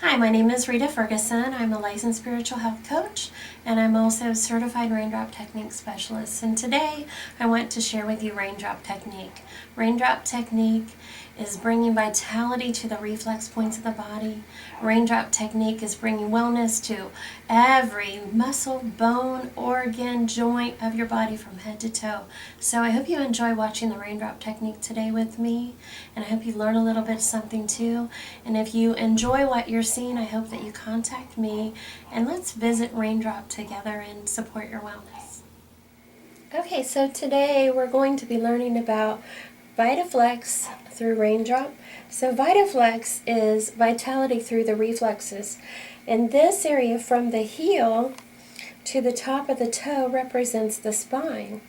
Hi, my name is Rita Ferguson. I'm a licensed spiritual health coach, and I'm also a certified raindrop technique specialist. And today I want to share with you raindrop technique. Raindrop technique is bringing vitality to the reflex points of the body. Raindrop technique is bringing wellness to every muscle, bone, organ, joint of your body from head to toe. So I hope you enjoy watching the raindrop technique today with me, and I hope you learn a little bit something too. And if you enjoy what you're seeing, I hope that you contact me and let's visit Raindrop together and support your wellness. Okay, so today we're going to be learning about VitaFlex through Raindrop. So VitaFlex is vitality through the reflexes. And this area from the heel to the top of the toe represents the spine.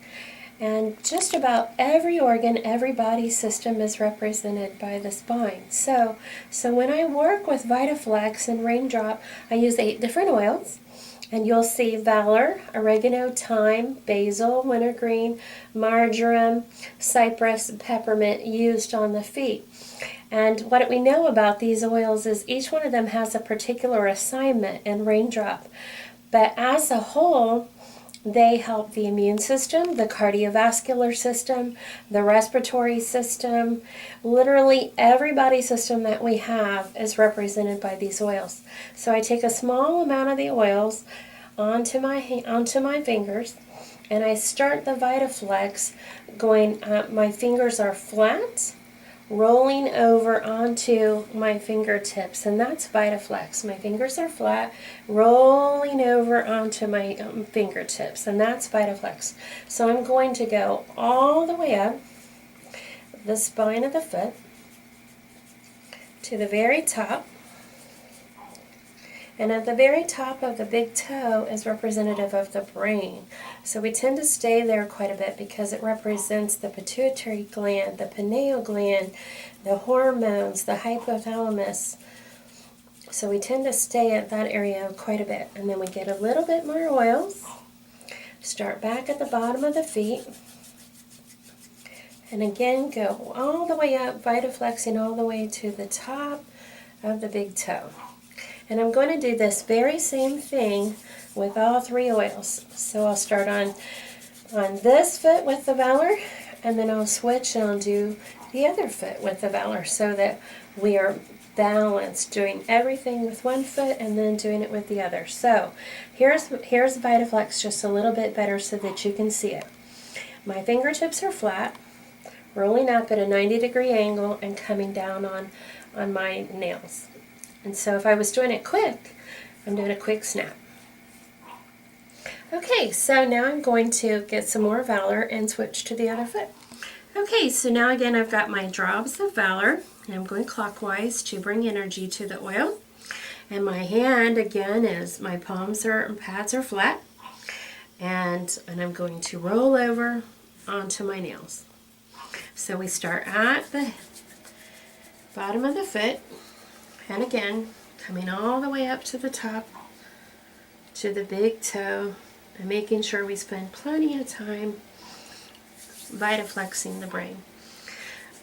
And just about every organ, every body system is represented by the spine. So when I work with VitaFlex and Raindrop, I use 8 different oils. And you'll see valor, oregano, thyme, basil, wintergreen, marjoram, cypress, and peppermint used on the feet. And what we know about these oils is each one of them has a particular assignment in Raindrop. But as a whole, they help the immune system, the cardiovascular system, the respiratory system. Literally every body system that we have is represented by these oils. So I take a small amount of the oils onto my fingers, and I start the VitaFlex going, my fingers are flat, rolling over onto my fingertips, and that's VitaFlex. My fingers are flat, rolling over onto my fingertips, and that's VitaFlex. So I'm going to go all the way up the spine of the foot to the very top, and at the very top of the big toe is representative of the brain. So we tend to stay there quite a bit because it represents the pituitary gland, the pineal gland, the hormones, the hypothalamus. So we tend to stay at that area quite a bit. And then we get a little bit more oils. Start back at the bottom of the feet. And again, go all the way up, VitaFlexing all the way to the top of the big toe. And I'm going to do this very same thing with all 3 oils. So I'll start on this foot with the valor, and then I'll switch and I'll do the other foot with the valor so that we are balanced, doing everything with one foot and then doing it with the other. So here's VitaFlex just a little bit better so that you can see it. My fingertips are flat, rolling up at a 90-degree angle and coming down on my nails. And so if I was doing it quick, I'm doing a quick snap. Okay, so now I'm going to get some more valor and switch to the other foot. Okay, so now again I've got my drops of valor, and I'm going clockwise to bring energy to the oil. And my hand again is, my palms and pads are flat, and I'm going to roll over onto my nails. So we start at the bottom of the foot, and again, coming all the way up to the top, to the big toe, and making sure we spend plenty of time VitaFlexing the brain.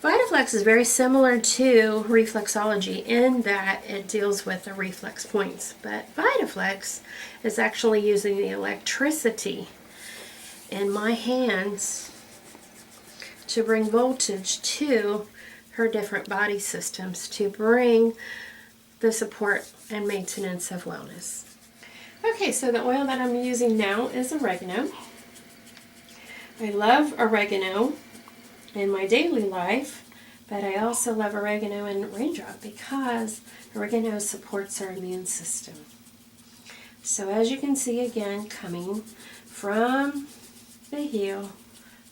VitaFlex is very similar to reflexology in that it deals with the reflex points, but VitaFlex is actually using the electricity in my hands to bring voltage to her different body systems to bring the support and maintenance of wellness. Okay, so the oil that I'm using now is oregano. I love oregano in my daily life, but I also love oregano in Raindrop because oregano supports our immune system. So as you can see again, coming from the heel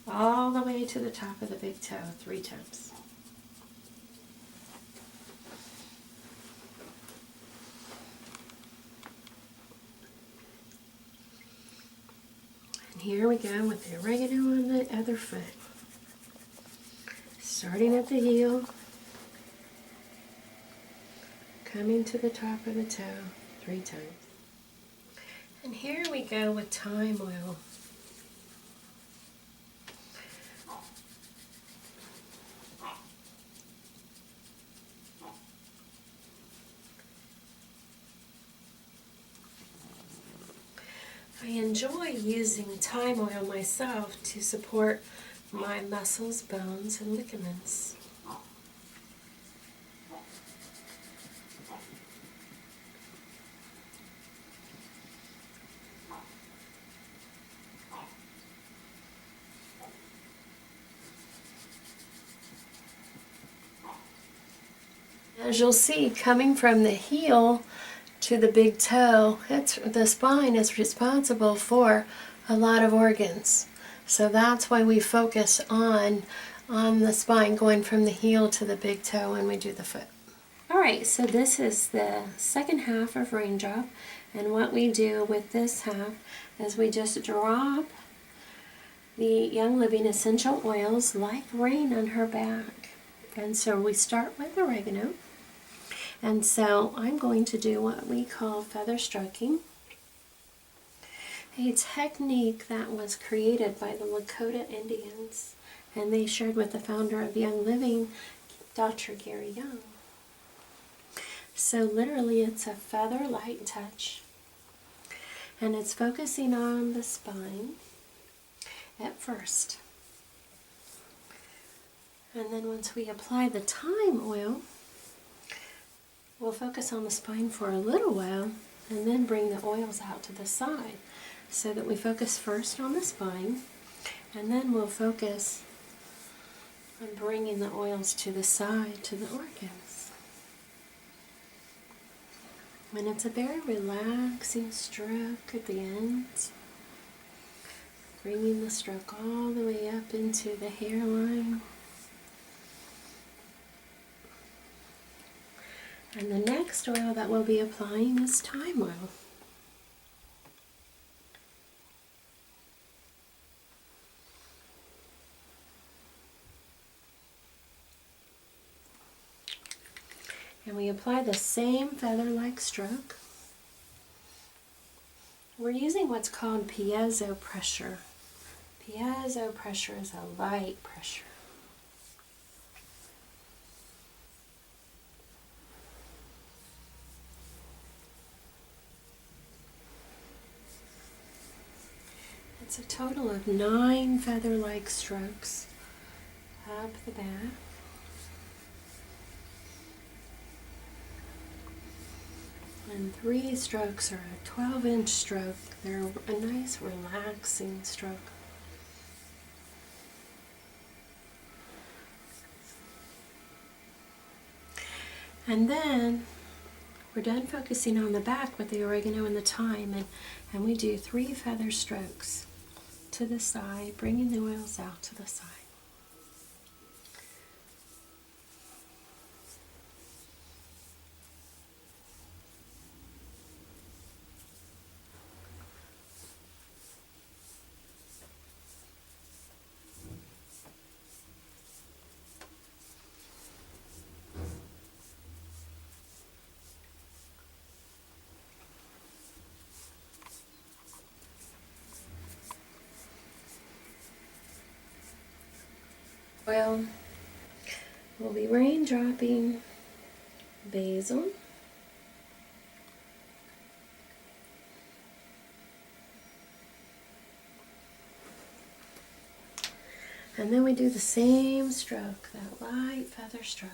all the way to the top of the big toe 3 times. Here we go with the oregano on the other foot. Starting at the heel, coming to the top of the toe 3 times. And here we go with thyme oil. I enjoy using thyme oil myself to support my muscles, bones, and ligaments. As you'll see, coming from the heel to the big toe, the spine is responsible for a lot of organs. So that's why we focus on the spine going from the heel to the big toe when we do the foot. Alright, so this is the second half of Raindrop, and what we do with this half is we just drop the Young Living essential oils like rain on her back. And so we start with oregano. And so I'm going to do what we call feather stroking, a technique that was created by the Lakota Indians, and they shared with the founder of Young Living, Dr. Gary Young. So literally it's a feather light touch, and it's focusing on the spine at first. And then once we apply the thyme oil, we'll focus on the spine for a little while and then bring the oils out to the side, so that we focus first on the spine and then we'll focus on bringing the oils to the side to the organs. And it's a very relaxing stroke at the end, bringing the stroke all the way up into the hairline. And the next oil that we'll be applying is thyme oil. And we apply the same feather-like stroke. We're using what's called piezo pressure. Piezo pressure is a light pressure. It's a total of 9 feather-like strokes up the back. And 3 strokes are a 12-inch stroke. They're a nice relaxing stroke. And then we're done focusing on the back with the oregano and the thyme, and we do 3 feather strokes to the side, bringing the oils out to the side. Well, we'll be raindropping basil, and then we do the same stroke, that light feather stroke.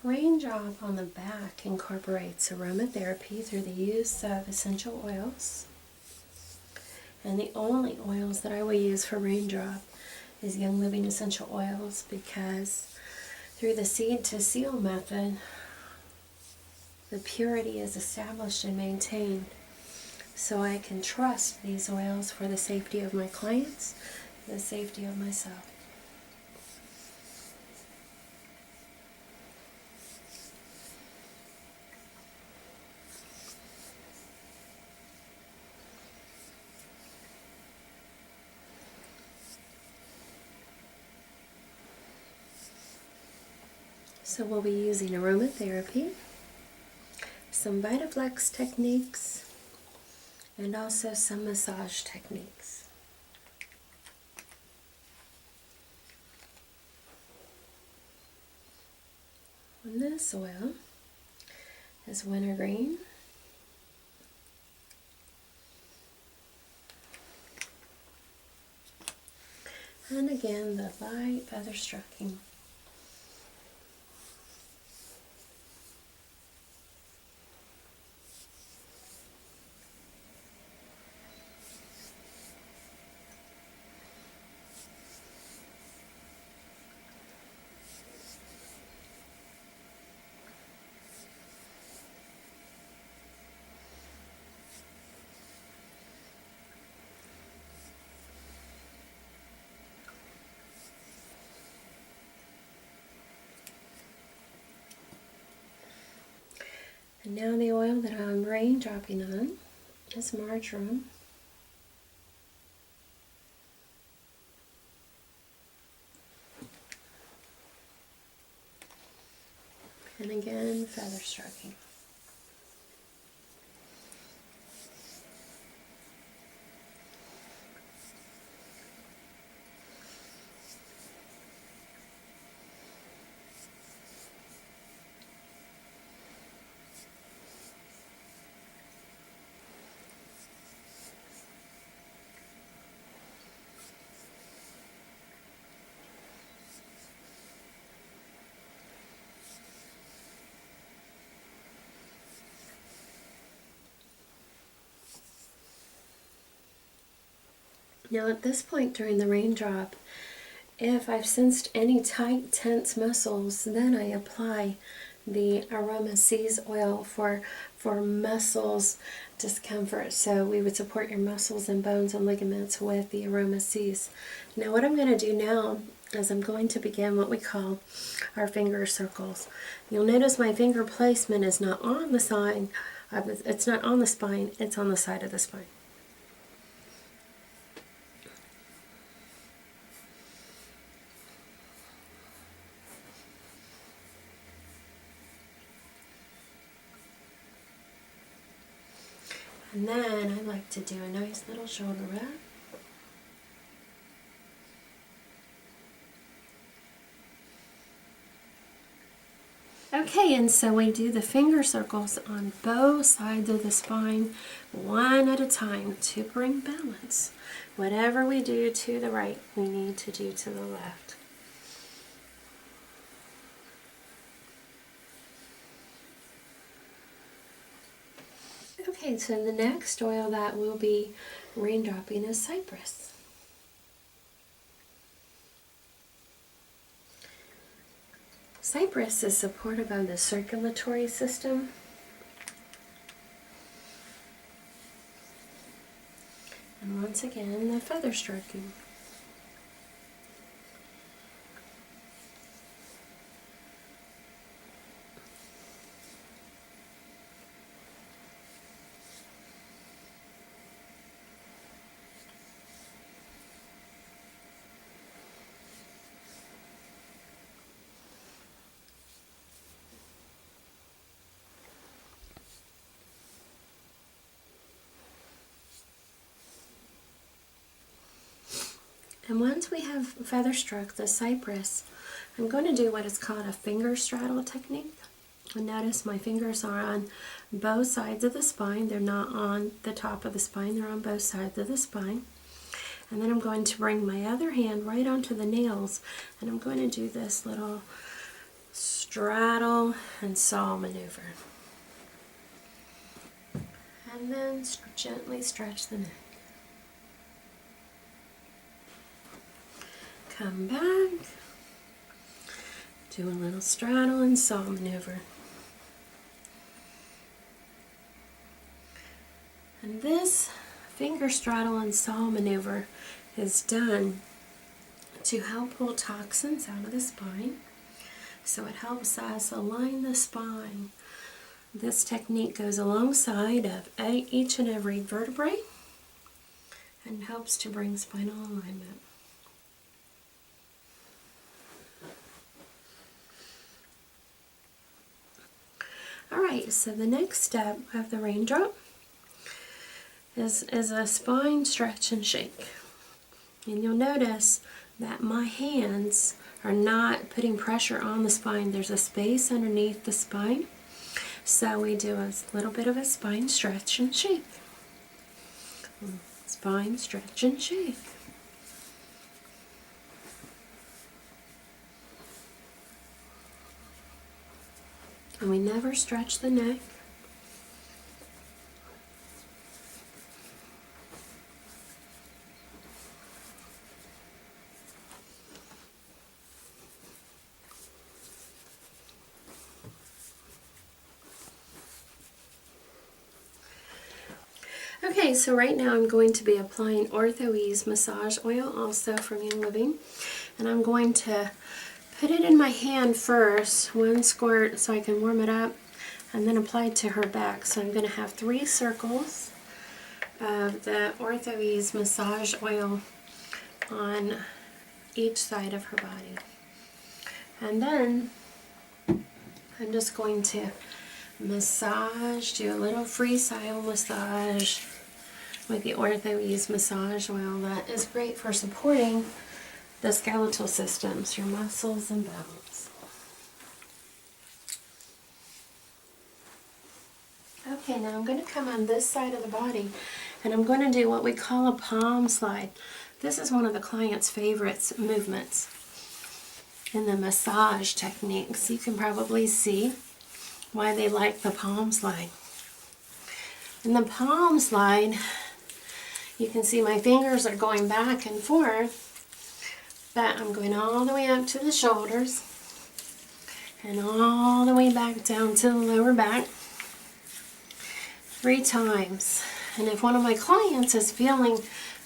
Raindrop on the back incorporates aromatherapy through the use of essential oils. And the only oils that I will use for Raindrop is Young Living essential oils, because through the seed to seal method, the purity is established and maintained. So I can trust these oils for the safety of my clients, the safety of myself. So we'll be using aromatherapy, some Vitaflex techniques, and also some massage techniques. this oil is wintergreen, and again the light feather striking. And now the oil that I'm raindropping on is marjoram. And again, feather striking. Now at this point during the raindrop, if I've sensed any tight, tense muscles, then I apply the Aroma Seas oil for muscles discomfort. So we would support your muscles and bones and ligaments with the Aroma Seas. Now what I'm going to do now is I'm going to begin what we call our finger circles. You'll notice my finger placement is not on the side, it's not on the spine, it's on the side of the spine. And then I like to do a nice little shoulder rub. Okay, and so we do the finger circles on both sides of the spine, one at a time, to bring balance. Whatever we do to the right, we need to do to the left. Okay, so the next oil that we'll be raindropping is cypress. Cypress is supportive of the circulatory system. And once again, the feather stroking. And once we have feather struck the cypress, I'm going to do what is called a finger straddle technique. And notice my fingers are on both sides of the spine. They're not on the top of the spine, they're on both sides of the spine. And then I'm going to bring my other hand right onto the nails, and I'm going to do this little straddle and saw maneuver. And then gently stretch the neck. Come back, do a little straddle and saw maneuver. And this finger straddle and saw maneuver is done to help pull toxins out of the spine. So it helps us align the spine. This technique goes alongside of each and every vertebrae and helps to bring spinal alignment. Alright, so the next step of the raindrop is a spine stretch and shake. And you'll notice that my hands are not putting pressure on the spine. There's a space underneath the spine. So we do a little bit of a spine stretch and shake. Spine stretch and shake. And we never stretch the neck. Okay, so right now I'm going to be applying Ortho-Ease massage oil, also from Young Living. And I'm going to put it in my hand first, one squirt so I can warm it up, and then apply it to her back. So I'm going to have 3 circles of the Ortho-Ease massage oil on each side of her body. And then I'm just going to massage, do a little freestyle massage with the Ortho-Ease massage oil. That is great for supporting the skeletal systems, your muscles and bones. Okay, now I'm going to come on this side of the body and I'm going to do what we call a palm slide. This is one of the client's favorite movements in the massage techniques. You can probably see why they like the palm slide. In the palm slide, you can see my fingers are going back and forth, but I'm going all the way up to the shoulders and all the way back down to the lower back 3 times. And if one of my clients is feeling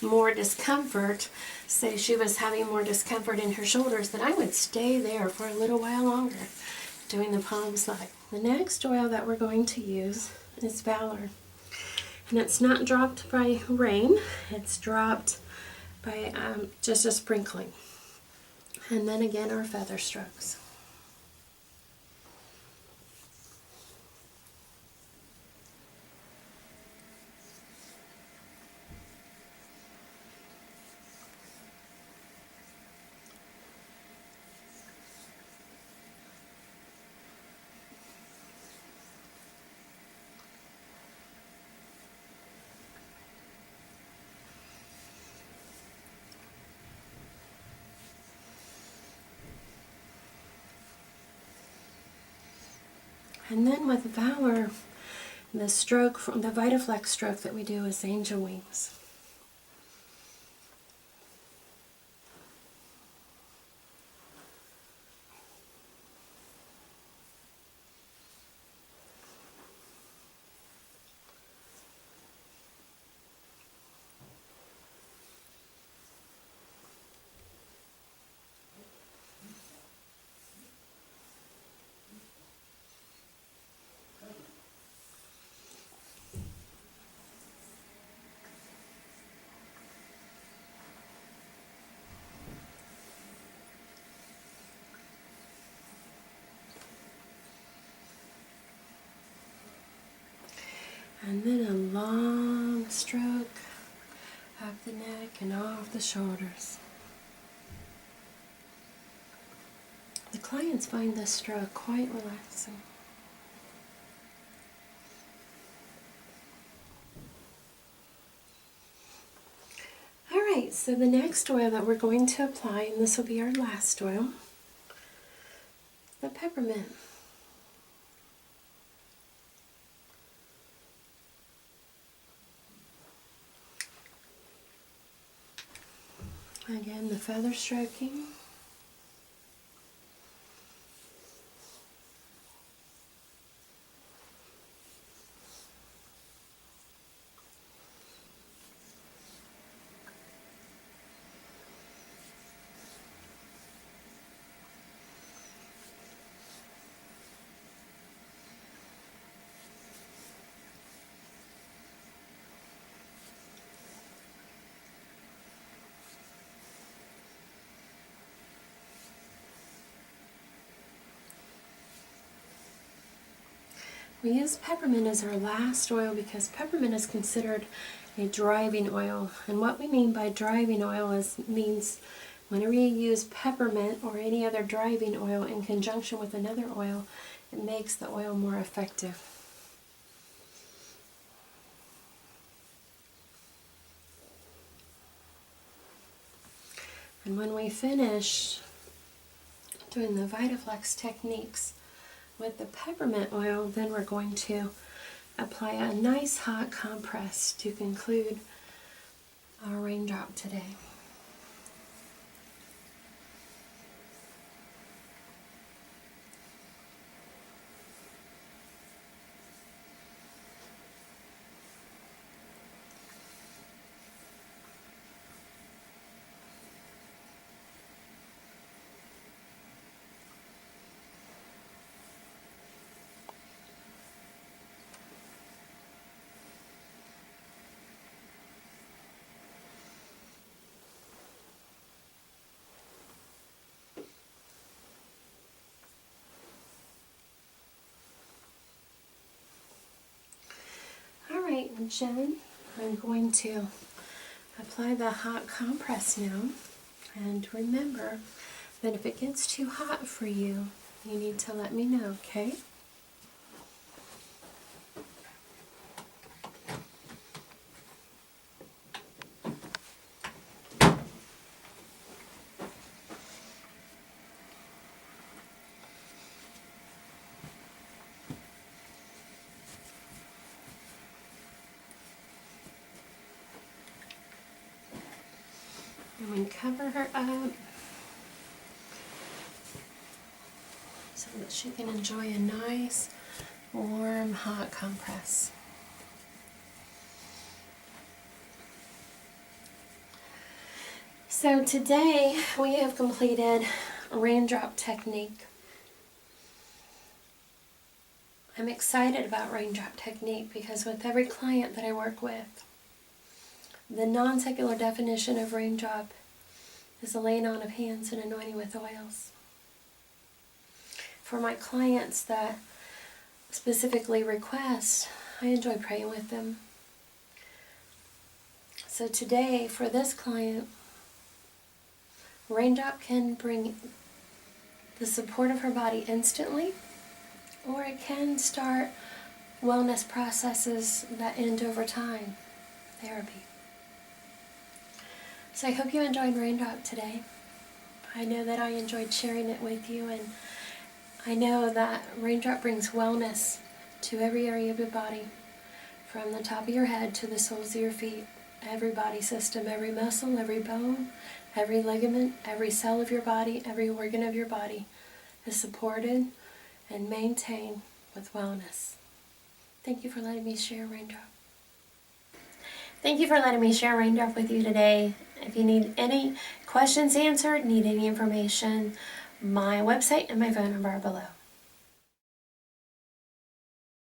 more discomfort, say she was having more discomfort in her shoulders, then I would stay there for a little while longer doing the palm slide. The next oil that we're going to use is Valor. And it's not dropped by rain, it's dropped by just a sprinkling. And then again, our feather strokes. And then with Valor, the stroke, from the VitaFlex stroke that we do is angel wings. And then a long stroke up the neck and off the shoulders. The clients find this stroke quite relaxing. Alright, so the next oil that we're going to apply, and this will be our last oil, the peppermint. Again, the feather stroking. We use peppermint as our last oil because peppermint is considered a driving oil. And what we mean by driving oil means Whenever you use peppermint or any other driving oil in conjunction with another oil, it makes the oil more effective. And when we finish doing the VitaFlex techniques with the peppermint oil, then we're going to apply a nice hot compress to conclude our raindrop today. Alright, Jen, I'm going to apply the hot compress now. And remember that if it gets too hot for you, you need to let me know, okay? And we cover her up so that she can enjoy a nice, warm, hot compress. So today we have completed a raindrop technique. I'm excited about raindrop technique because with every client that I work with, the non-secular definition of raindrop is the laying on of hands and anointing with oils. For my clients that specifically request, I enjoy praying with them. So today, for this client, raindrop can bring the support of her body instantly, or it can start wellness processes that end over time, therapy. So I hope you enjoyed Raindrop today. I know that I enjoyed sharing it with you, and I know that Raindrop brings wellness to every area of your body, from the top of your head to the soles of your feet, every body system, every muscle, every bone, every ligament, every cell of your body, every organ of your body is supported and maintained with wellness. Thank you for letting me share Raindrop. Thank you for letting me share Raindrop with you today. If you need any questions answered, need any information, my website and my phone number are below.